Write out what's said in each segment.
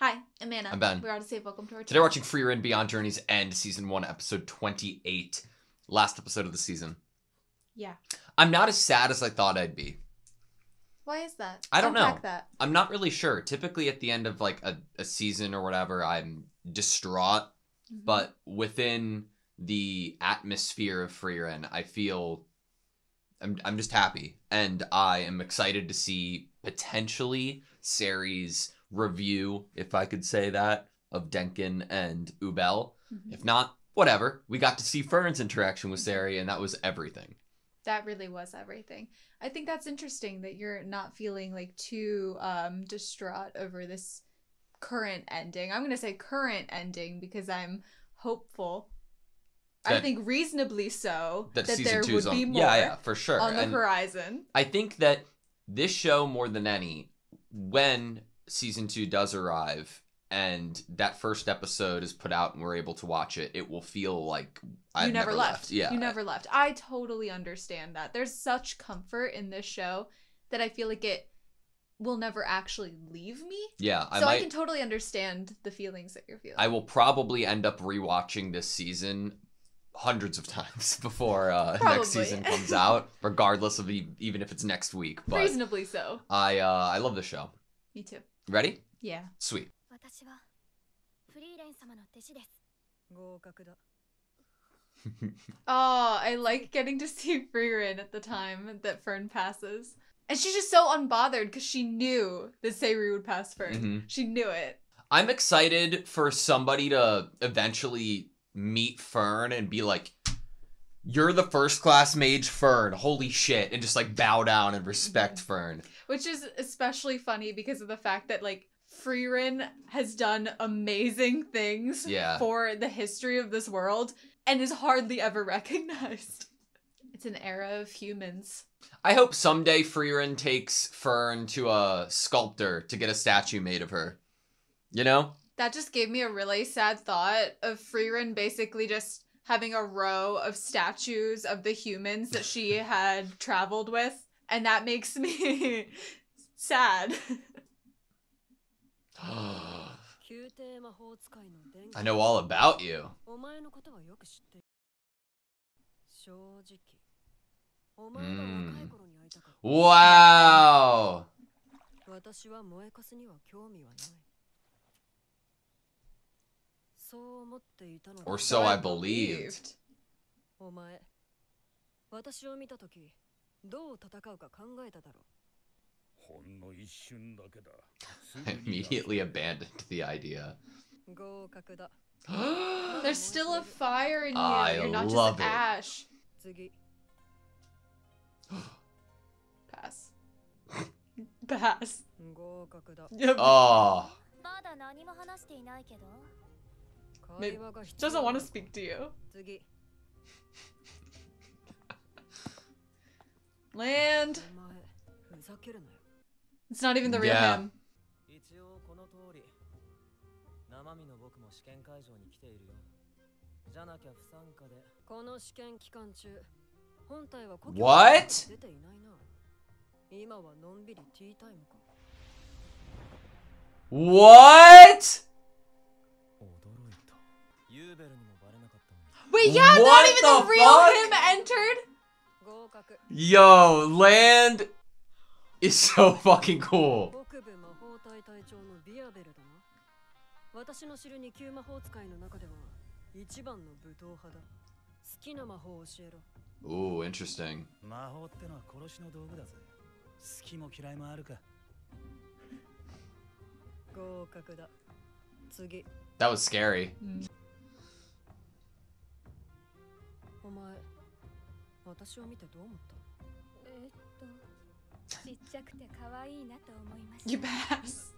Hi, I'm Anna. I'm Ben. We're AutoSave. Welcome to our Today channel. we're watching Frieren Beyond Journey's End, Season 1, Episode 28. Last episode of the season. Yeah. I'm not as sad as I thought I'd be. Why is that? I don't know. Unpack that. I'm not really sure. Typically at the end of like a season or whatever, I'm distraught. Mm-hmm. But within the atmosphere of Frieren, I feel I'm just happy. And I am excited to see potentially Sari's review, if I could say that, of Denkin and Ubel. Mm-hmm. If not, whatever. We got to see Fern's interaction with Sari, and that was everything. That really was everything. I think that's interesting that you're not feeling like too distraught over this current ending. I'm going to say current ending because I'm hopeful. I think reasonably so that there would be more yeah, for sure. on the horizon. I think that this show, more than any, when season 2 does arrive and that first episode is put out and we're able to watch it, it will feel like I've never left. Yeah, you never left. I totally understand that. There's such comfort in this show that I feel like it will never actually leave me. Yeah, I can totally understand the feelings that you're feeling. I will probably end up rewatching this season hundreds of times before next season comes out, regardless of even if it's next week. But reasonably so. I love the show. Me too. Ready? Yeah. Sweet. Oh, I like getting to see Frieren at the time that Fern passes. And she's just so unbothered because she knew that Sari would pass Fern. Mm-hmm. She knew it. I'm excited for somebody to eventually meet Fern and be like, you're the first class mage Fern, holy shit, and just like bow down and respect Fern. Which is especially funny because of the fact that like Frieren has done amazing things for the history of this world and is hardly ever recognized. It's an era of humans. I hope someday Frieren takes Fern to a sculptor to get a statue made of her. You know? That just gave me a really sad thought of Frieren basically just having a row of statues of the humans that she had traveled with. And that makes me sad. I know all about you. Wow! Or so I believed. I immediately abandoned the idea. There's still a fire in you. You're not love just ash. Pass. Pass. Oh. Maybe doesn't want to speak to you. Land. It's not even the real him. What? What? Wait, yeah, not even the real him entered? Yo, Land is so fucking cool. Ooh, interesting. That was scary. You pass.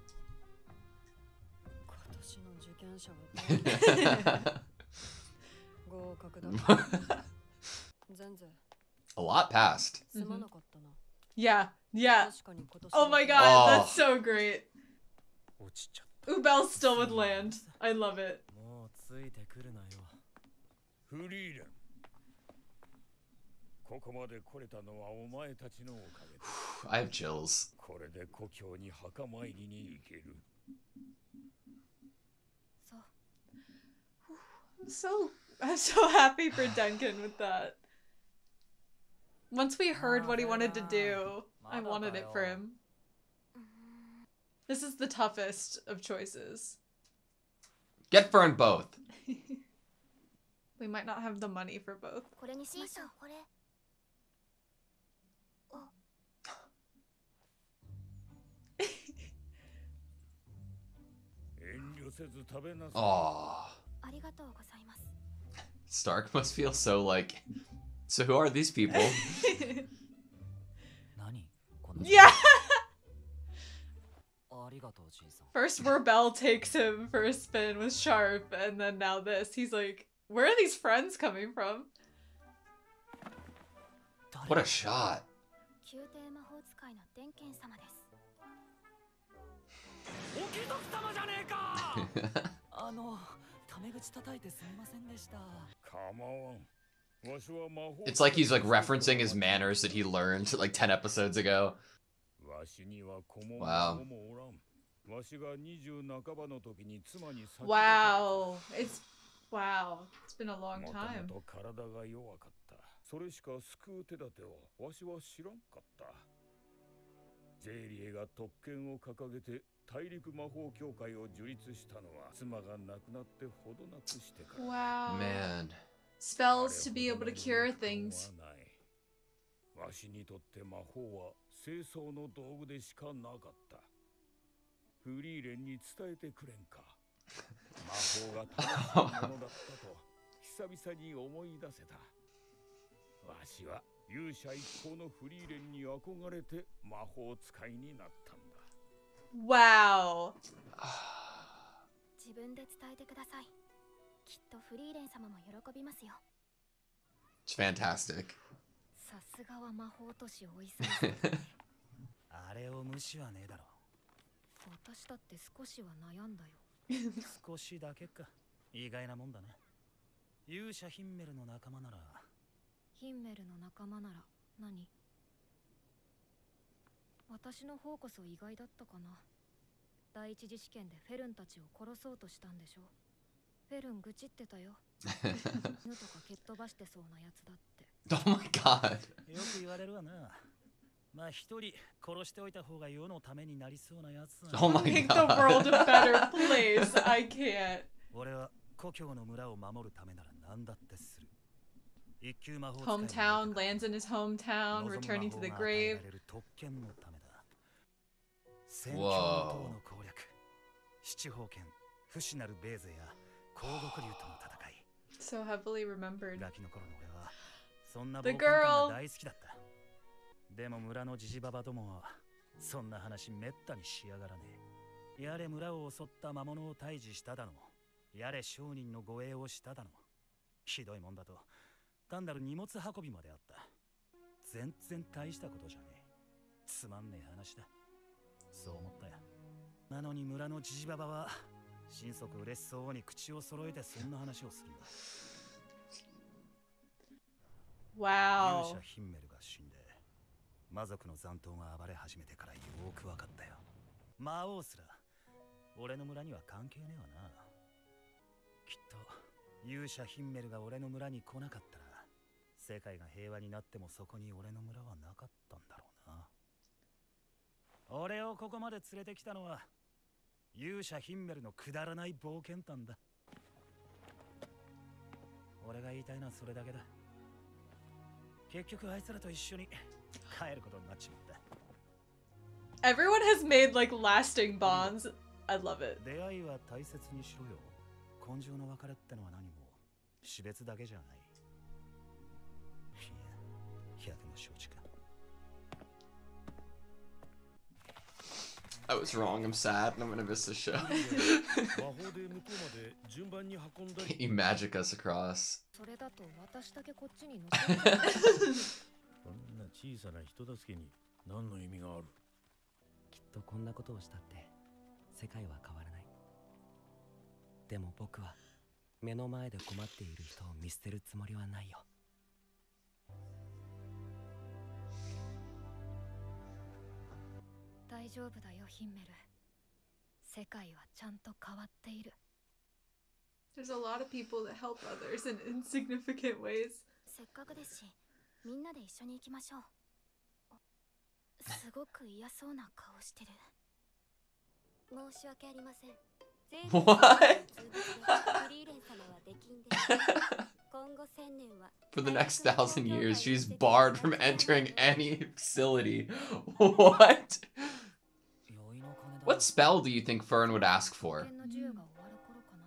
A lot passed. Mm-hmm. Yeah. Oh my god, that's so great. Ubel's still with Land. I love it. I have chills. I'm so happy for Duncan with that. Once we heard what he wanted to do, I wanted it for him. This is the toughest of choices. Get Fern both. We might not have the money for both. Aww. Stark must feel so like... So who are these people? Yeah! First Rebel takes him for a spin with Sharp, and then now this. He's like, where are these friends coming from? What a shot. It's like he's like referencing his manners that he learned like 10 episodes ago. Wow. Wow. It's been a long time. Wow. Man. Spells to be able to cure things. Wow. It's fantastic. Oh my god. Oh my Make god. the world a better place. I can't. Hometown, lands in his hometown, returning to the grave. Whoa. So heavily remembered. The girl. Wow. Everyone has made like lasting bonds. I love it. I was wrong. I'm sad and I'm gonna miss the show. You magic us across. There's a lot of people that help others in insignificant ways. せっかくですし、みんなで一緒に行きましょう。すごく嫌そうな顔してる。申し訳ありません。 What? フリーレン様は出禁で、今後1000年は For the next 1,000 years, she's barred from entering any facility. What? What spell do you think Fern would ask for? 保険の授与が終わる頃かな。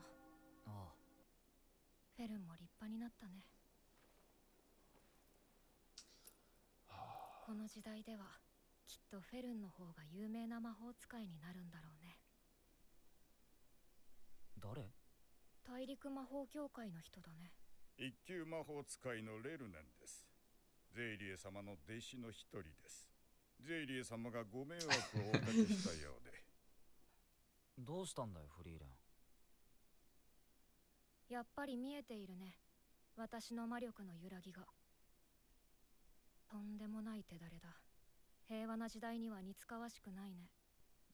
フェルンも立派になったね。この時代ではきっとフェルンの方が有名な魔法使いになるんだろうね。誰？大陸魔法協会の人だね。一級魔法使いのレルネンです。ゼイリエ様の弟子の一人です。ゼイリエ様がご迷惑をおかけしたようで。どうしたんだよフリーレン。やっぱり見えているね。私の魔力の揺らぎが。とんでもない手だれだ。平和な時代には似つかわしくないね。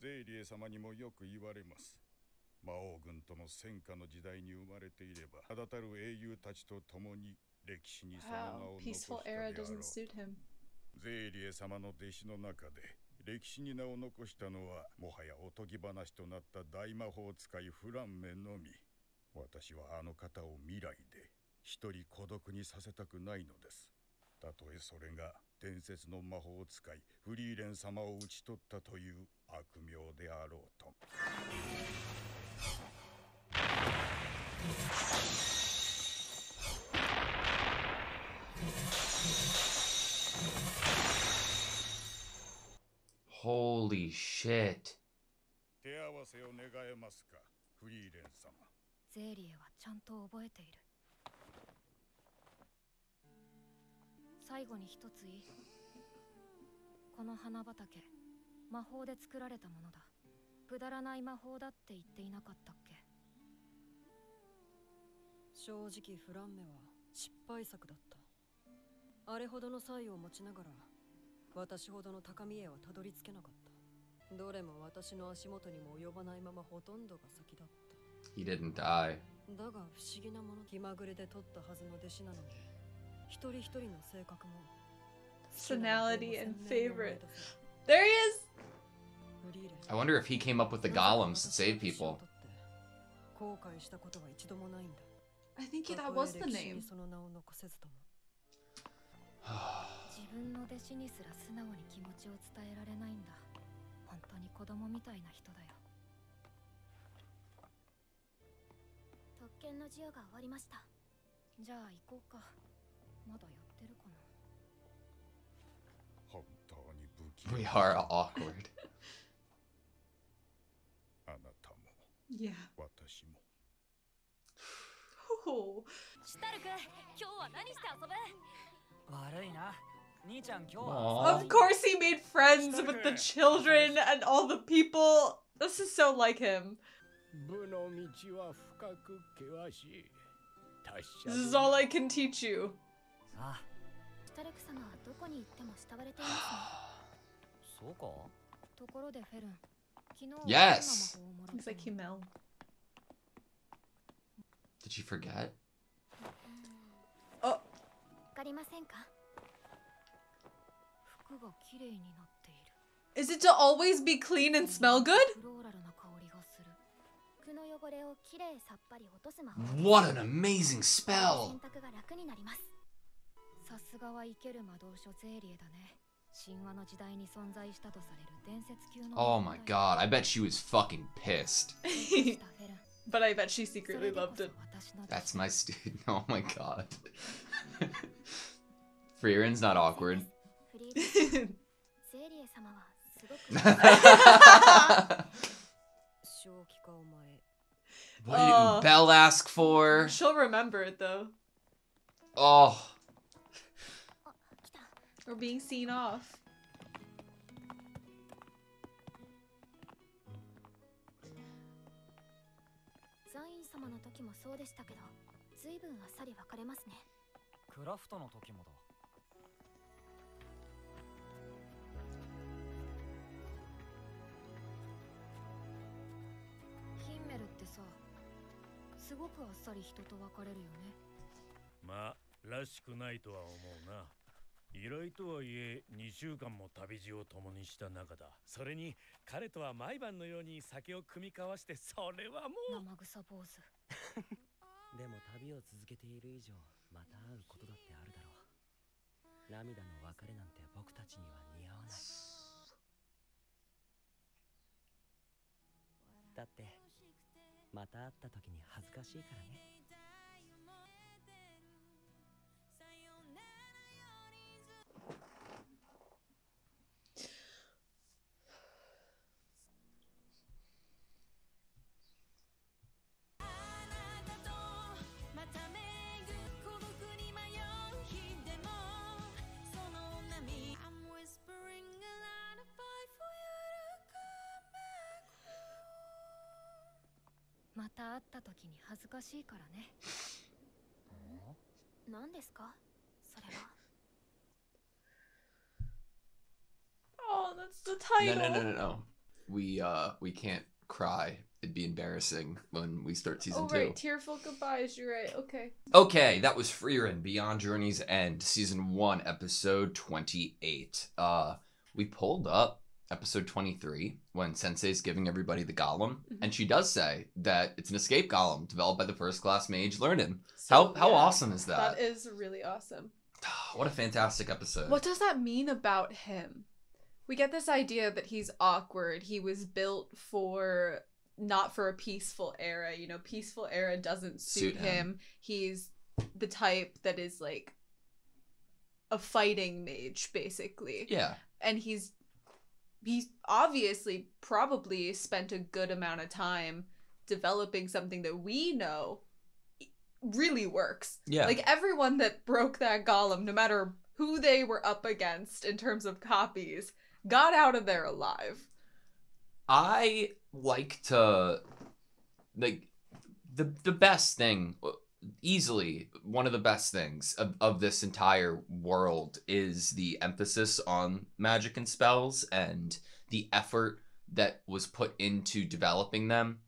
ゼイリエ様にもよく言われます。魔王軍との戦火の時代に生まれていれば、名だたる英雄たちと共に歴史にその名を残したであろう。ゼイリエ様の弟子の中で歴史に名を残したのはもはやおとぎ話となった大魔法使いフランメのみ。私はあの方を未来で一人孤独にさせたくないのです。たとえそれが伝説の魔法使いフリーレン様を討ち取ったという悪名であろうと。Holy shit. 手合わせを願えますか、フリーレン様。ゼーリエはちゃんと覚えている。最後に一ついい？この花畑、魔法で作られたものだ。くだらない魔法だって言っていなかったっけ？正直フランメは失敗作だった。あれほどの才を持ちながら、私ほどの高みへはたどり着けなかった。どれも私の足元にも及ばないままほとんどが先だった。He didn't die. だが不思議なもの、気まぐれで取ったはずの弟子なのに、一人一人の性格も Personality and favorite. There he is! I wonder if he came up with the golems to save people. 後悔したことは一度もないんだ。I think that was the name. その名を残せずとも。自分の弟子にすら素直に気持ちを伝えられないんだ。本当に子供みたいな人だよ。特権の授与が終わりました。じゃあ行こうか。まだやってるかな。本当に不気味。 We are awkward. あなたも Yeah. 私も。Oh. シュタルク、今日は何して遊ぶ？悪いな。兄ちゃん今日 Aw. は。 Of course he made friends with the children and all the people. This is so like him. 部の道は深く険しい。 This is all I can teach you. あ、シュタルク様はどこに行っても慕われていますね。そうか。ところでフェルン、昨日は Yes. どんな魔法をもらっ He's た like の？ Himmel. Did you forget? わかりませんか？服が綺麗になっている。 Is it to always be clean and smell good? フローラルな香りがする。服の汚れをきれいさっぱり落とす魔法。 What an amazing spell! 洗濯が楽になります。さすがは生ける魔導書ゼーリエだね。神話の時代に存在したとされる伝説級の。 Oh my god, I bet she was fucking pissed. But I bet she secretly loved it. That's my student. Oh my god. Frieren's not awkward. ゼーリエ様はすごく。 正気かお前。 What did Belle ask for? She'll remember it though. Oh. あ、来た。 We're being seen off. ザイン様の時もそうでしたけど、ずいぶんあっさり分かれますね。クラフトの時もだ。ヒンメルってさ、すごくあっさり人と別れるよね。まあらしくないとは思うな。依頼とはいえ2週間も旅路を共にした仲だ。それに彼とは毎晩のように酒を酌み交わして、それはもう生臭坊主。でも旅を続けている以上また会うことだってあるだろう。涙の別れなんて僕たちには似合わない。だってまた会った時に恥ずかしいからね。また会った時に恥ずかしいからね。何ですかそれは。Oh, that's the No, title. no, no, no, no. We can't cry. It'd be embarrassing when we start season 2. Right, tearful goodbyes. You're right. Okay. Okay, that was Frieren, Beyond Journey's End, season 1, episode 28. We pulled up episode 23 when Sensei's giving everybody the golem, and she does say that it's an escape golem developed by the first class mage Learnin. So, How yeah, awesome is that? That is really awesome. What a fantastic episode. What does that mean about him? We get this idea that he's awkward. He was built for not for a peaceful era. You know, peaceful era doesn't suit him. He's the type that is like a fighting mage, basically. Yeah. And he's obviously probably spent a good amount of time developing something that we know really works. Yeah. Like everyone that broke that golem, no matter who they were up against in terms of copies, got out of there alive. I like to, like, the best thing, easily one of the best things of this entire world is the emphasis on magic and spells and the effort that was put into developing them,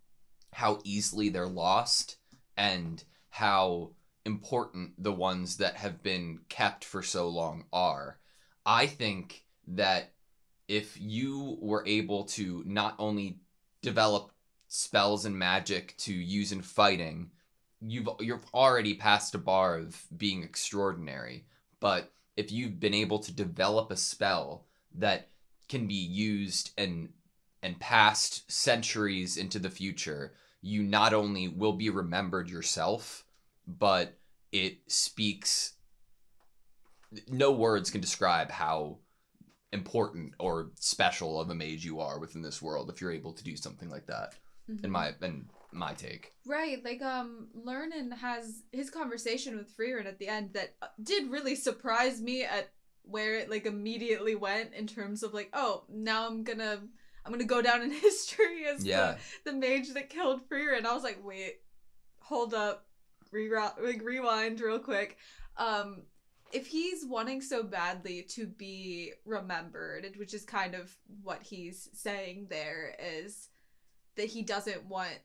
how easily they're lost, and how important the ones that have been kept for so long are. I think that if you were able to not only develop spells and magic to use in fighting, you've already passed a bar of being extraordinary. But if you've been able to develop a spell that can be used and past centuries into the future, you not only will be remembered yourself, but it speaks. No words can describe how important or special of a mage you are within this world if you're able to do something like that. In my take. Right, like Lernin has his conversation with Frieren at the end that did really surprise me at where it like immediately went in terms of like, oh, now I'm gonna go down in history as the mage that killed Frieren. I was like, wait, hold up, rewind real quick. If he's wanting so badly to be remembered, which is kind of what he's saying there, is that he doesn't want.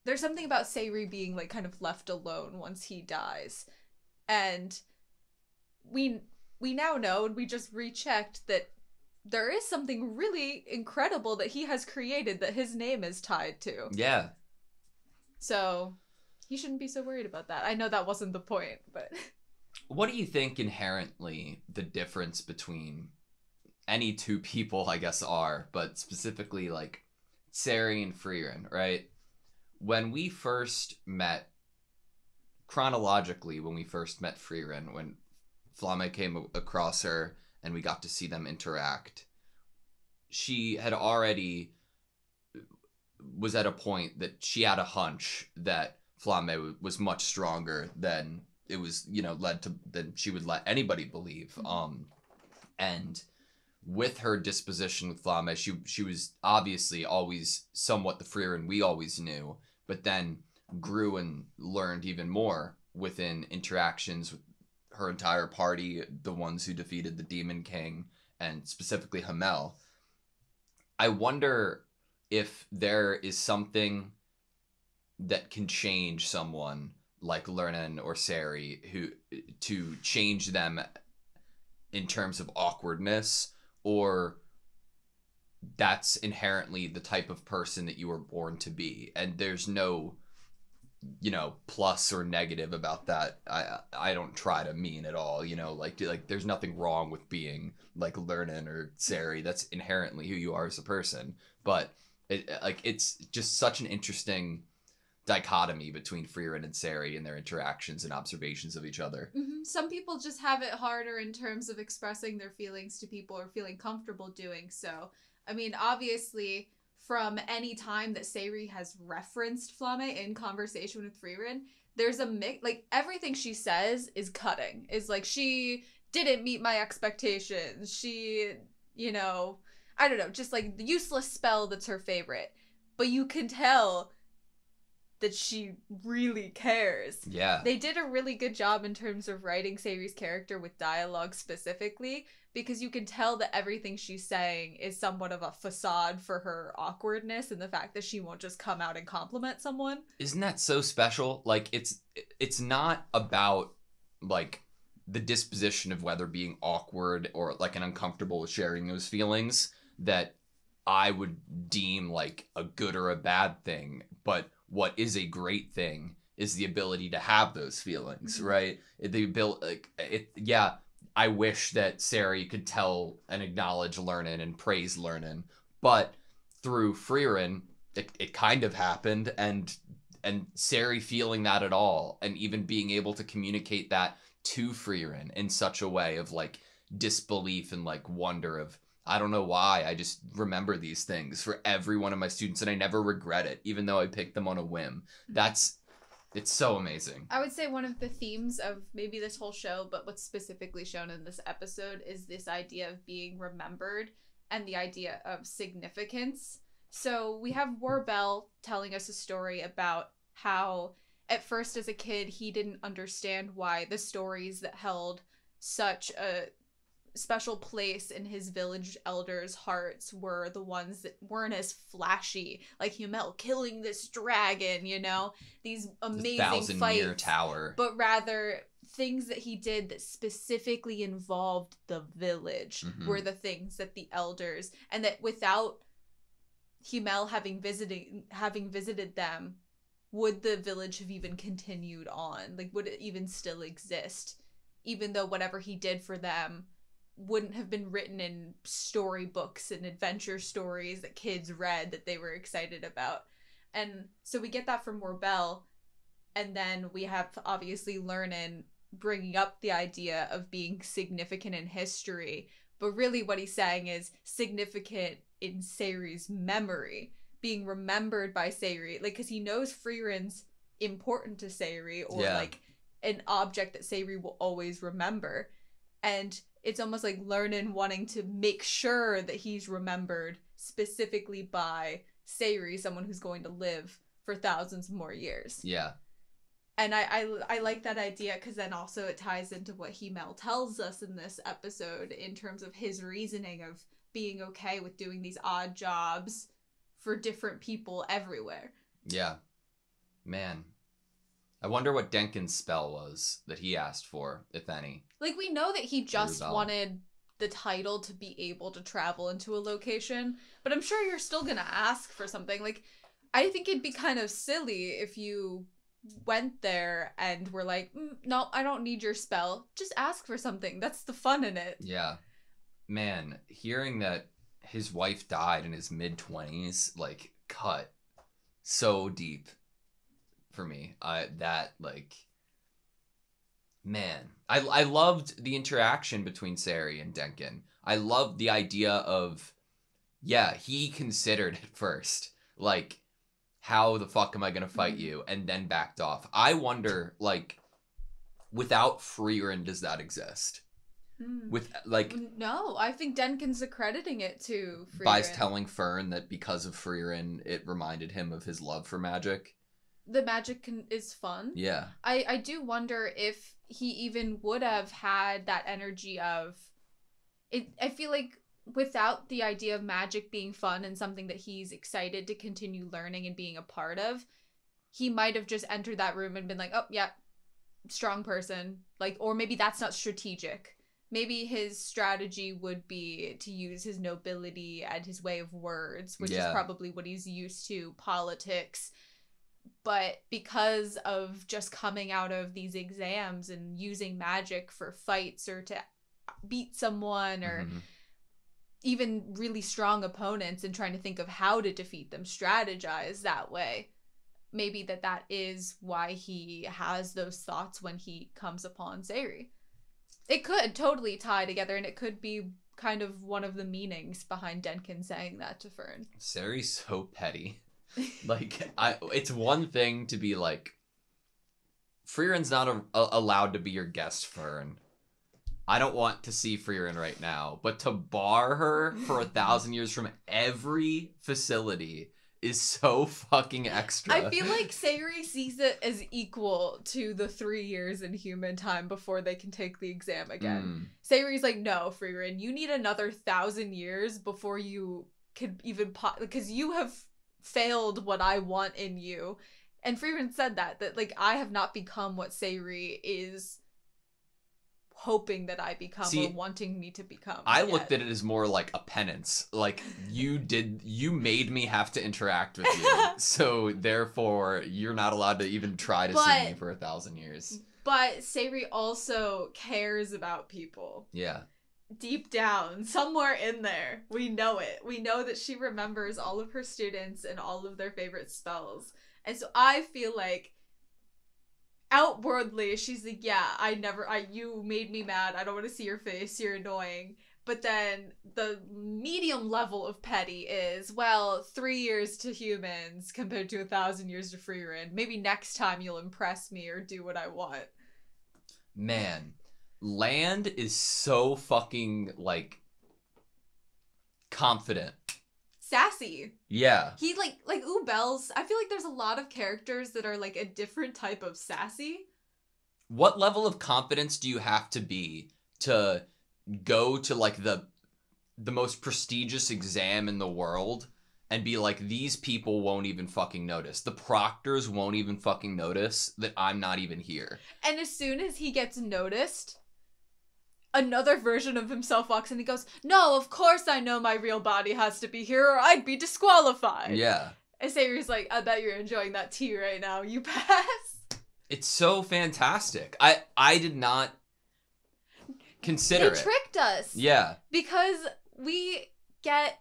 There's something about Seiri being like kind of left alone once he dies, and we now know, and we just rechecked, that there is something really incredible that he has created that his name is tied to. Yeah. So he shouldn't be so worried about that. I know that wasn't the point, but. What do you think inherently the difference between any two people, I guess, are, but specifically like Seri and Frieren, right? When we first met, chronologically, when we first met Frieren, when Flamme came across her and we got to see them interact, she had already was at a point that she had a hunch that Flamme was much stronger than it was, led to, than she would let anybody believe. And with her disposition with Flamme, she was obviously always somewhat the Frieren we always knew, but then grew and learned even more within interactions with her entire party, the ones who defeated the Demon King, and specifically Hamel. I wonder if there is something that can change someone like Lernan or Sari, who to change them in terms of awkwardness, or that's inherently the type of person that you were born to be, and there's no, you know, plus or negative about that. I don't try to mean at all, you know, like there's nothing wrong with being like Lernan or Sari. That's inherently who you are as a person. But it's just such an interesting dichotomy between Frieren and Sari and their interactions and observations of each other. Mm-hmm. Some people just have it harder in terms of expressing their feelings to people or feeling comfortable doing so. I mean, obviously, from any time that Sari has referenced Flamme in conversation with Frieren, there's a mix, like, everything she says is cutting. Is like, she didn't meet my expectations. She, you know, I don't know, just like the useless spell that's her favorite. But you can tell that she really cares. Yeah. They did a really good job in terms of writing Sari's character with dialogue specifically, because you can tell that everything she's saying is somewhat of a facade for her awkwardness and the fact that she won't just come out and compliment someone. Isn't that so special? Like, it's not about, like, the disposition of whether being awkward or, like, an uncomfortable with sharing those feelings that I would deem, like, a good or a bad thing, but what is a great thing is the ability to have those feelings, right? The ability, like, yeah, I wish that Sari could tell and acknowledge Lernan and praise Lernan, but through Frieren, it kind of happened, and Sari feeling that at all, and even being able to communicate that to Frieren in such a way of, like, disbelief and, like, wonder of, I don't know why, I just remember these things for every one of my students, and I never regret it, even though I picked them on a whim. It's so amazing. I would say one of the themes of maybe this whole show, but what's specifically shown in this episode, is this idea of being remembered and the idea of significance. So we have Warbel telling us a story about how at first as a kid he didn't understand why the stories that held such a special place in his village elders' hearts were the ones that weren't as flashy, like Hummel killing this dragon, you know, these amazing the 1,000-year fights, tower, but rather things that he did that specifically involved the village were the things that the elders, and that without Hummel having visited them, would the village have even continued on? Like, would it even still exist? Even though whatever he did for them wouldn't have been written in storybooks and adventure stories that kids read that they were excited about. And so we get that from Warbel, and then we have obviously Lernan bringing up the idea of being significant in history, but really what he's saying is significant in Sari's memory, being remembered by Sari, like, because he knows Frieren's important to Sari, or like an object that Sari will always remember, and it's almost like Lernan wanting to make sure that he's remembered specifically by Sari, someone who's going to live for thousands more years. Yeah. And I like that idea, because then also it ties into what Hummel tells us in this episode in terms of his reasoning of being okay with doing these odd jobs for different people everywhere. Yeah. Man. I wonder what Denkin's spell was that he asked for, if any. Like, we know that he just wanted the title to be able to travel into a location, but I'm sure you're still gonna ask for something. Like, I think it'd be kind of silly if you went there and were like, no, I don't need your spell. Just ask for something. That's the fun in it. Yeah. Man, hearing that his wife died in his mid-20s, like, cut so deep for me. Man, I loved the interaction between Sari and Denkin. I loved the idea of, yeah, he considered at first, like, how the fuck am I gonna fight you, and then backed off. I wonder, like, without Frieren, does that exist? With, like, no, I think Denkin's accrediting it to Frieren. By telling Fern that because of Frieren, it reminded him of his love for magic. The magic is fun. Yeah. I do wonder if he even would have had that energy of it. I feel like without the idea of magic being fun and something that he's excited to continue learning and being a part of, he might have just entered that room and been like, oh, yeah, strong person. Like, or maybe that's not strategic. Maybe his strategy would be to use his nobility and his way of words, which is probably what he's used to, politics. But because of just coming out of these exams and using magic for fights or to beat someone or even really strong opponents and trying to think of how to defeat them, strategize that way. Maybe that is why he has those thoughts when he comes upon Sayri. It could totally tie together, and it could be kind of one of the meanings behind Denkin saying that to Fern. Sayri's so petty. Like, it's one thing to be like, Frieren's not allowed to be your guest, Fern. I don't want to see Frieren right now, but to bar her for 1,000 years from every facility is so fucking extra. I feel like Sayri sees it as equal to the 3 years in human time before they can take the exam again. Sayri's like, no, Frieren, you need another 1,000 years before you can even because you have failed what I want in you. And Frieren said that like, I have not become what Sayri is hoping that I become or wanting me to become. I looked at it as more like a penance. Like, you made me have to interact with you. So therefore you're not allowed to even try to see me for 1,000 years. But Sayri also cares about people. Yeah. Deep down, somewhere in there, we know it. We know that she remembers all of her students and all of their favorite spells. And so I feel like outwardly, she's like, yeah, you made me mad. I don't want to see your face. You're annoying. But then the medium level of petty is, well, 3 years to humans compared to 1,000 years to Frieren. Maybe next time you'll impress me or do what I want. Man, Land is so fucking, like, confident. Sassy. Yeah. He like Ubel's, I feel like there's a lot of characters that are like a different type of sassy. What level of confidence do you have to be to go to like the most prestigious exam in the world and be like, these people won't even fucking notice. The proctors won't even fucking notice that I'm not even here. And as soon as he gets noticed, another version of himself walks in and he goes, no, of course I know my real body has to be here or I'd be disqualified. Yeah. And Sayri's like, I bet you're enjoying that tea right now. You pass. It's so fantastic. I did not consider it. They tricked us. Yeah. Because we get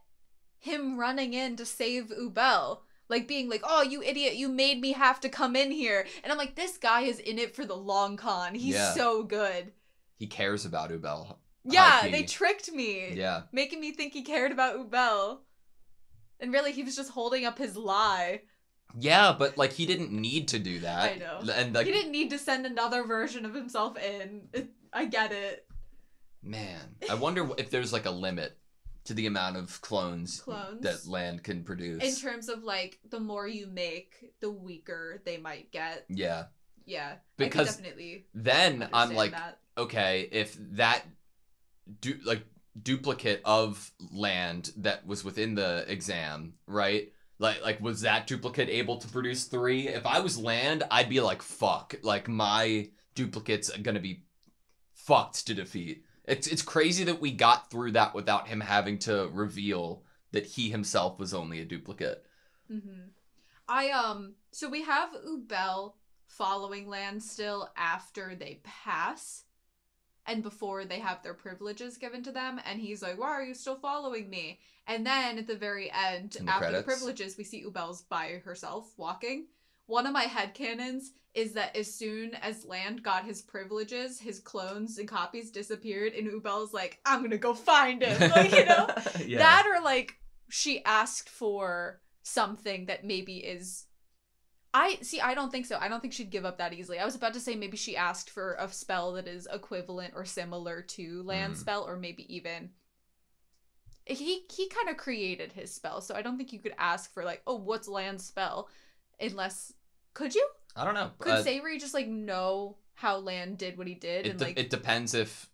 him running in to save Ubel. Like being like, oh, you idiot, you made me have to come in here. And I'm like, this guy is in it for the long con. He's so good. He cares about Ubel. Yeah, they tricked me. Yeah. Making me think he cared about Ubel. And really, he was just holding up his lie. Yeah, but, like, he didn't need to do that. I know. And, like, he didn't need to send another version of himself in. I get it. Man, I wonder if there's, like, a limit to the amount of clones that Land can produce. In terms of, like, the more you make, the weaker they might get. Yeah. Yeah. Because I can definitely then I'm like, that. Okay, if that duplicate of Land that was within the exam, right? Like was that duplicate able to produce 3? If I was Land, I'd be like, fuck. Like, my duplicate's gonna be fucked to defeat. It's crazy that we got through that without him having to reveal that he himself was only a duplicate. Mm-hmm. So we have Ubel following Land still after they pass. And before they have their privileges given to them. And he's like, why are you still following me? And then at the very end, after the privileges, we see Ubel's by herself walking. One of my headcanons is that as soon as Land got his privileges, his clones and copies disappeared. And Ubel's like, I'm going to go find him. Like, you know? Yeah. That or like she asked for something that maybe is... I don't think so. I don't think she'd give up that easily. I was about to say maybe she asked for a spell that is equivalent or similar to Land's spell, or maybe even he kind of created his spell, so I don't think you could ask for like, oh, what's Land's spell? Unless, could you? I don't know. Could Sayri just like know how Land did what he did? It depends if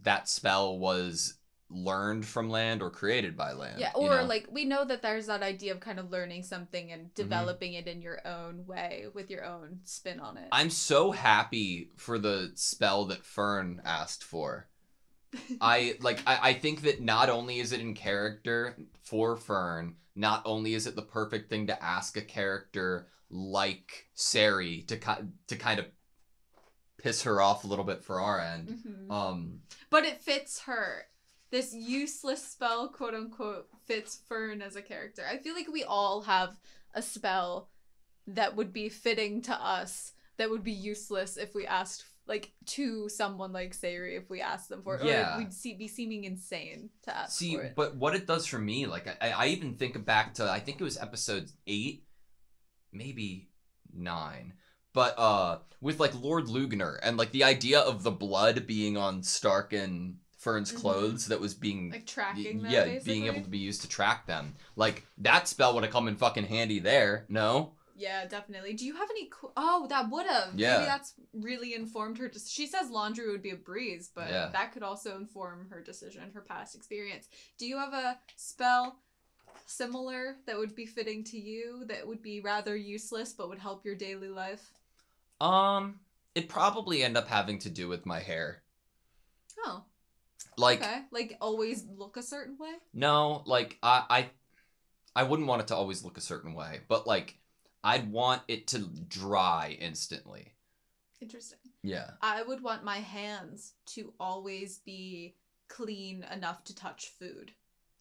that spell was learned from land or created by land. Yeah, you or know? like we know that there's that idea of kind of learning something and developing it in your own way with your own spin on it. I'm so happy for the spell that Fern asked for. I think that not only is it in character for Fern, not only is it the perfect thing to ask a character like Sari to kind of piss her off a little bit for our end. But it fits her. This useless spell, quote unquote, fits Fern as a character. I feel like we all have a spell that would be fitting to us, that would be useless if we asked, like, to someone like Sayuri, if we asked them for it. Yeah. Or we'd be seeming insane to ask See, for it. but what it does for me, like, I even think back to, I think it was episode 8, maybe 9. But with like Lord Lugner and like the idea of the blood being on Stark and Fern's clothes that was being like tracking them, being basically? able to be used to track them. Like that spell would have come in fucking handy there. No? Yeah, definitely. Do you have any? Oh, that would have. Yeah. Maybe that's really informed her. She says laundry would be a breeze, but Yeah. that could also inform her decision, her past experience. Do you have a spell similar that would be fitting to you, that would be rather useless but would help your daily life? It'd probably end up having to do with my hair. Oh. Like, Okay. Like always look a certain way? no, like I wouldn't want it to always look a certain way, but like I'd want it to dry instantly. Interesting. Yeah. I would want my hands to always be clean enough to touch food.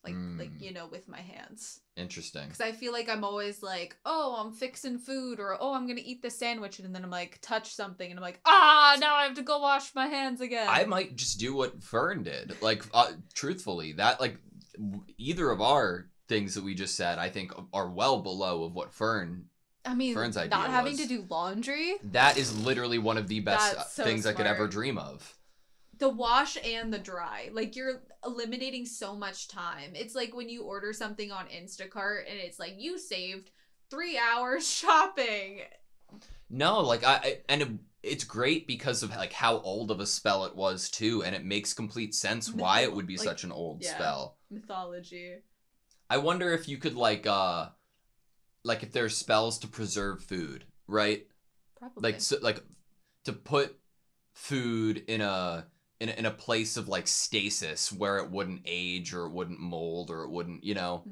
Like, you know, with my hands. Interesting. Because I feel like I'm always like, oh, I'm fixing food, or oh, I'm going to eat this sandwich, and then I'm like, touch something, and I'm like, now I have to go wash my hands again. I might just do what Fern did. Like, truthfully, that, like, either of our things that we just said, I think, are well below of what Fern's idea not having was. to do laundry? That is literally one of the best That's so things I could ever smart. dream of. The wash and the dry. Like, you're eliminating so much time. It's like when you order something on Instacart, and it's like, you saved 3 hours shopping. No, like, it's great because of, like, how old of a spell it was, too, and it makes complete sense why it would be Like, such an old yeah. spell. Mythology. I wonder if you could, like if there's spells to preserve food, right? Probably. Like, so, like, to put food in a place of, like, stasis where it wouldn't age or it wouldn't mold or it wouldn't, you know,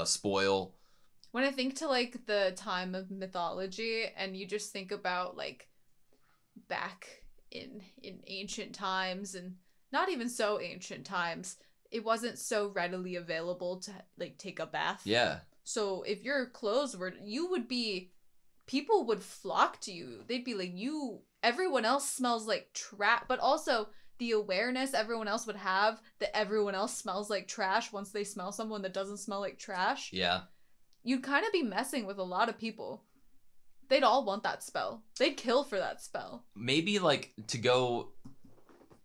spoil. When I think to, like, the time of mythology, and you just think about, like, back in ancient times, and not even so ancient times, it wasn't so readily available to, like, take a bath. Yeah. So if your clothes were, people would flock to you. They'd be like, everyone else smells like trash, but also the awareness everyone else would have that everyone else smells like trash once they smell someone that doesn't smell like trash. Yeah. You'd kind of be messing with a lot of people. They'd all want that spell. They'd kill for that spell. Maybe, like, to go,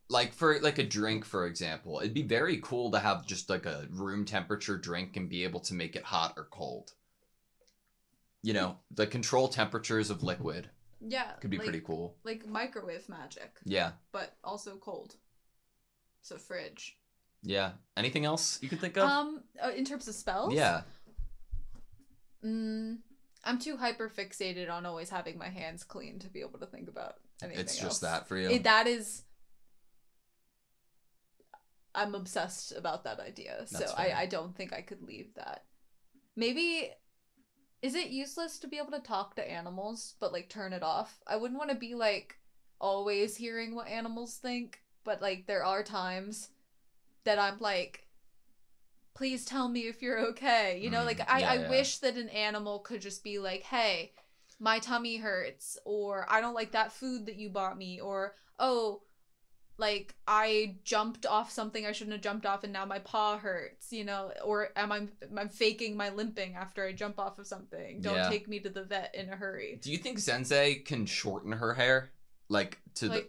like, for, like, a drink, for example, it'd be very cool to have just, like, a room temperature drink and be able to make it hot or cold. You know, the control temperatures of liquid. Yeah. Could be pretty cool. Like microwave magic. Yeah. But also cold. So fridge. Yeah. Anything else you can think of? In terms of spells? Yeah. I'm too hyper fixated on always having my hands clean to be able to think about anything It's else. just that for you? I'm obsessed about that idea. That's so fair. I don't think I could leave that. Maybe, is it useless to be able to talk to animals, but, like, turn it off? I wouldn't want to be, like, always hearing what animals think, but, like, there are times that I'm like, please tell me if you're okay. You know, like, I wish that an animal could just be like, hey, my tummy hurts, or I don't like that food that you bought me, or, oh, like, I jumped off something I shouldn't have jumped off and now my paw hurts, you know, or am I faking my limping after I jump off of something? Don't take me to the vet in a hurry. Do you think Sensei can shorten her hair? Like,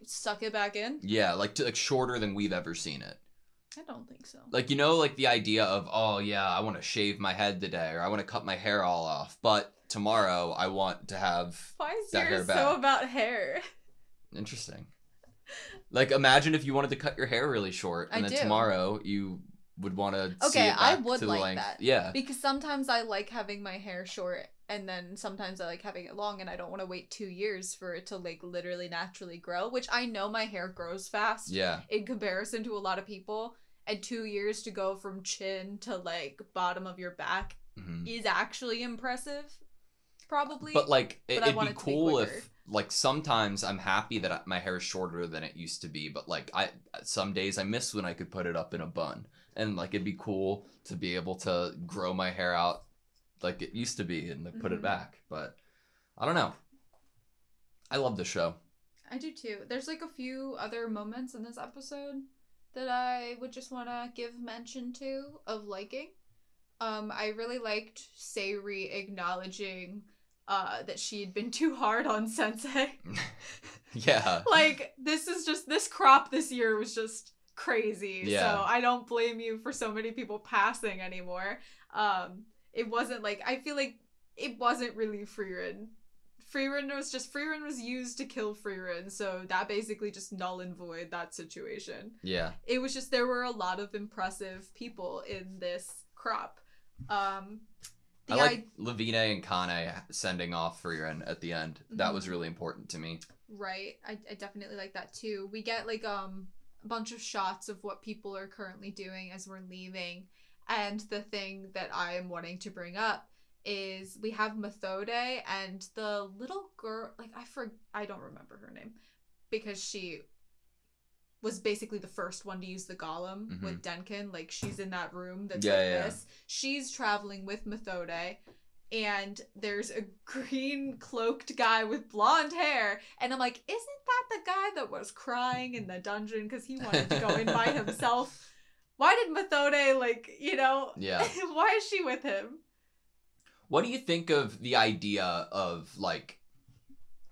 suck it back in? Yeah, like, to, like, shorter than we've ever seen it. I don't think so. Like, you know, like, the idea of, oh, yeah, I want to shave my head today, or I want to cut my hair all off, but tomorrow I want to have Why is that hair yours back. so about hair? Interesting. Like, imagine if you wanted to cut your hair really short, and I then do. tomorrow you would want to see Okay, it I back would to the like length. that. Yeah. Because sometimes I like having my hair short, and then sometimes I like having it long, and I don't want to wait 2 years for it to like literally naturally grow, which I know my hair grows fast. Yeah. In comparison to a lot of people, and 2 years to go from chin to like bottom of your back is actually impressive. Probably. But like but I it'd want be it to be cool quicker. if like sometimes I'm happy that my hair is shorter than it used to be, but like some days I miss when I could put it up in a bun, and like it'd be cool to be able to grow my hair out like it used to be and like put it back. But I don't know. I love the show. I do too. There's like a few other moments in this episode that I would just want to give mention to of liking. I really liked Sayuri acknowledging that she'd been too hard on Sensei. Yeah. Like, this crop this year was just crazy. Yeah. So I don't blame you for so many people passing anymore. It wasn't like, I feel like it wasn't really Frieren. Frieren was used to kill Frieren, so that basically just null and void that situation. Yeah. It was just, there were a lot of impressive people in this crop. I like Levine and Kane sending off Frieren at the end. That was really important to me. Right. I definitely like that too. We get like a bunch of shots of what people are currently doing as we're leaving. And the thing that I am wanting to bring up is we have Methode and the little girl, like I don't remember her name because she was basically the first one to use the golem with Denkin. Like, she's in that room that's this. She's traveling with Methode, and there's a green cloaked guy with blonde hair, and I'm like, isn't that the guy that was crying in the dungeon because he wanted to go in by himself? Why did Methode, like, why is she with him? What do you think of the idea of, like,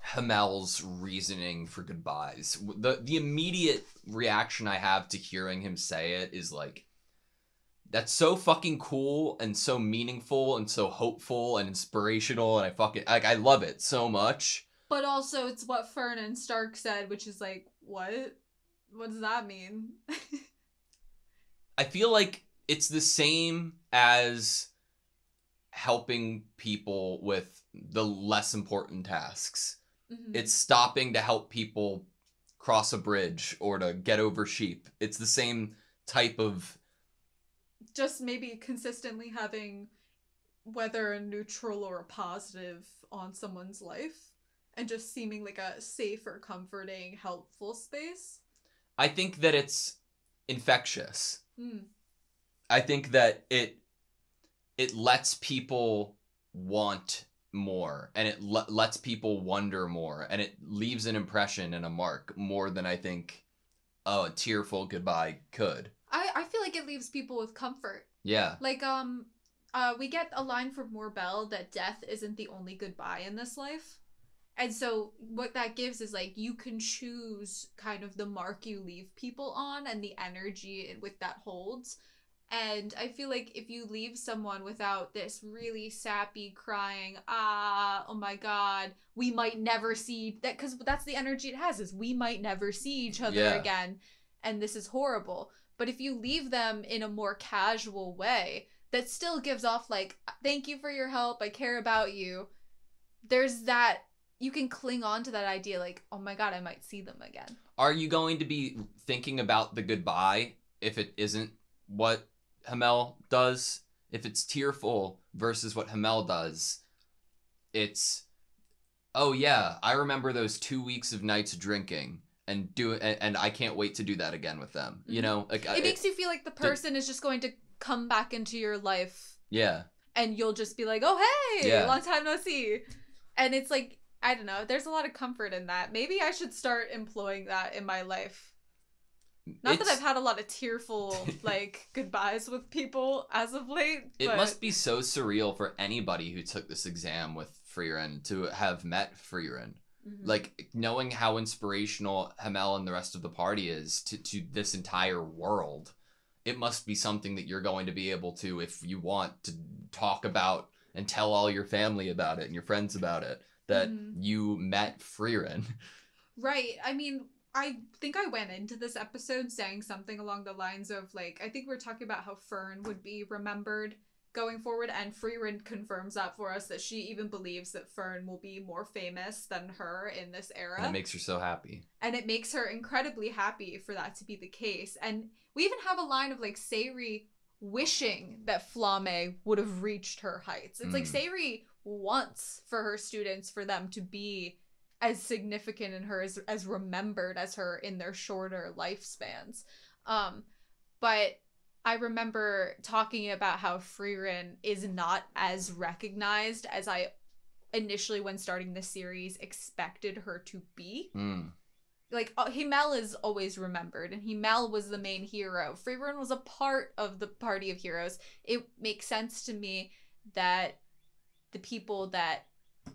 Hamel's reasoning for goodbyes? The immediate reaction I have to hearing him say it is like, that's so fucking cool and so meaningful and so hopeful and inspirational, and I love it so much. But also it's what Fern and Stark said, which is like, what does that mean? I feel like it's the same as helping people with the less important tasks. It's stopping to help people cross a bridge or to get over sheep. It's the same type of... Just maybe consistently having whether a neutral or a positive on someone's life and just seeming like a safe or comforting, helpful space. I think that it's infectious. I think that it lets people want more, and it lets people wonder more, and it leaves an impression and a mark more than I think a tearful goodbye could. I feel like it leaves people with comfort. Yeah. Like, we get a line from Morbell that death isn't the only goodbye in this life. And so what that gives is, like, you can choose kind of the mark you leave people on and the energy with that holds. And I feel like if you leave someone without this really sappy crying, oh my god, we might never see that, because that's the energy it has, is we might never see each other again, and this is horrible. But if you leave them in a more casual way that still gives off like, thank you for your help, I care about you, there's that, you can cling on to that idea like, oh my god, I might see them again. Are you going to be thinking about the goodbye if it isn't what Hamel does? If it's tearful versus what Hamel does, it's, oh yeah, I remember those 2 weeks of nights drinking and and I can't wait to do that again with them. You know, like, it makes you feel like the person is just going to come back into your life. Yeah. And you'll just be like, oh hey, long time no see. And it's like, I don't know, there's a lot of comfort in that. Maybe I should start employing that in my life. Not that I've had a lot of tearful, like, goodbyes with people as of late. It must be so surreal for anybody who took this exam with Frieren to have met Frieren. Like, knowing how inspirational Hamel and the rest of the party is to this entire world. It must be something that you're going to be able to, if you want, to talk about and tell all your family about it and your friends about it, that you met Frieren. Right. I mean, I think I went into this episode saying something along the lines of, like, I think we're talking about how Fern would be remembered going forward, and Frieren confirms that for us, that she even believes that Fern will be more famous than her in this era. And it makes her so happy. And it makes her incredibly happy for that to be the case. And we even have a line of, like, Sayri wishing that Flame would have reached her heights. It's like Sayri wants for her students, for them to be as significant in her, as remembered as her in their shorter lifespans. But I remember talking about how Frieren is not as recognized as I initially, when starting the series, expected her to be. Like, Himmel is always remembered, and Himmel was the main hero. Frieren was a part of the party of heroes. It makes sense to me that the people that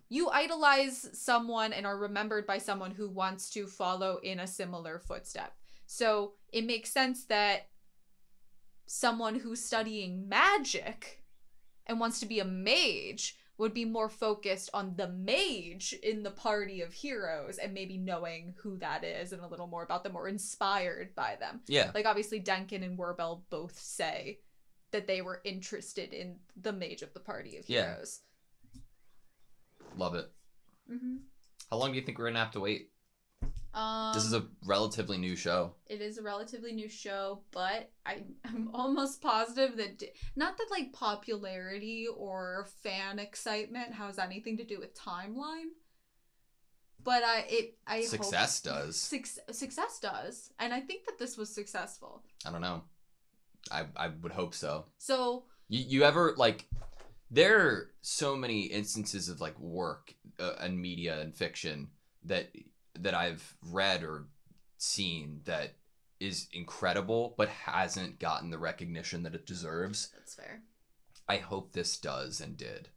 you idolize someone and are remembered by someone who wants to follow in a similar footstep. So it makes sense that someone who's studying magic and wants to be a mage would be more focused on the mage in the party of heroes, and maybe knowing who that is and a little more about them, or inspired by them. Yeah. Like, obviously Denkin and Werbel both say that they were interested in the mage of the party of heroes. Love it. How long do you think we're gonna have to wait? This is a relatively new show. It is a relatively new show, but I'm almost positive that not that, like, popularity or fan excitement has anything to do with timeline, but I Success does. Success does, and I think that this was successful. I don't know. I would hope so. So you ever, like, there are so many instances of, like, work and media and fiction that I've read or seen that is incredible but hasn't gotten the recognition that it deserves. That's fair. I hope this does and did.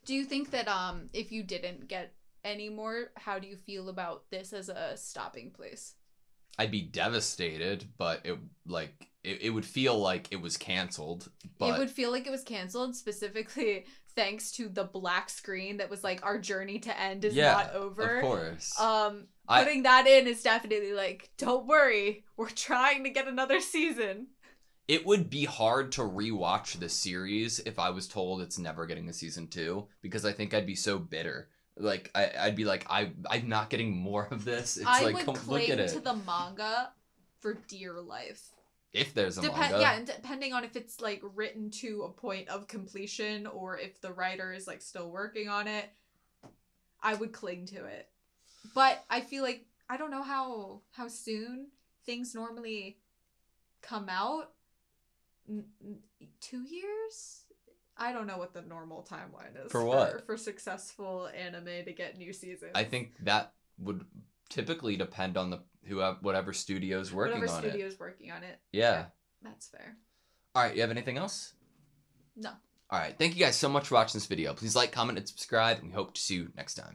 Do you think that if you didn't get any more, how do you feel about this as a stopping place? I'd be devastated, but it would feel like it was canceled. But it would feel like it was canceled, specifically thanks to the black screen that was like, our journey to end is not over. Of course. Putting that in is definitely like, don't worry, we're trying to get another season. It would be hard to rewatch the series if I was told it's never getting a season 2, because I think I'd be so bitter. Like, I'd be like, I'm not getting more of this. It's I like, would come cling look at it. to the manga for dear life. If there's a manga. Yeah, and depending on if it's, like, written to a point of completion, or if the writer is, like, still working on it, I would cling to it. But I feel like, I don't know how soon things normally come out. 2 years? I don't know what the normal timeline is For what? For successful anime to get new seasons. I think that would typically depend on whatever studio's working on it. Whatever studio's working on it. Yeah. That's fair. All right, you have anything else? No. All right, thank you guys so much for watching this video. Please like, comment, and subscribe, and we hope to see you next time.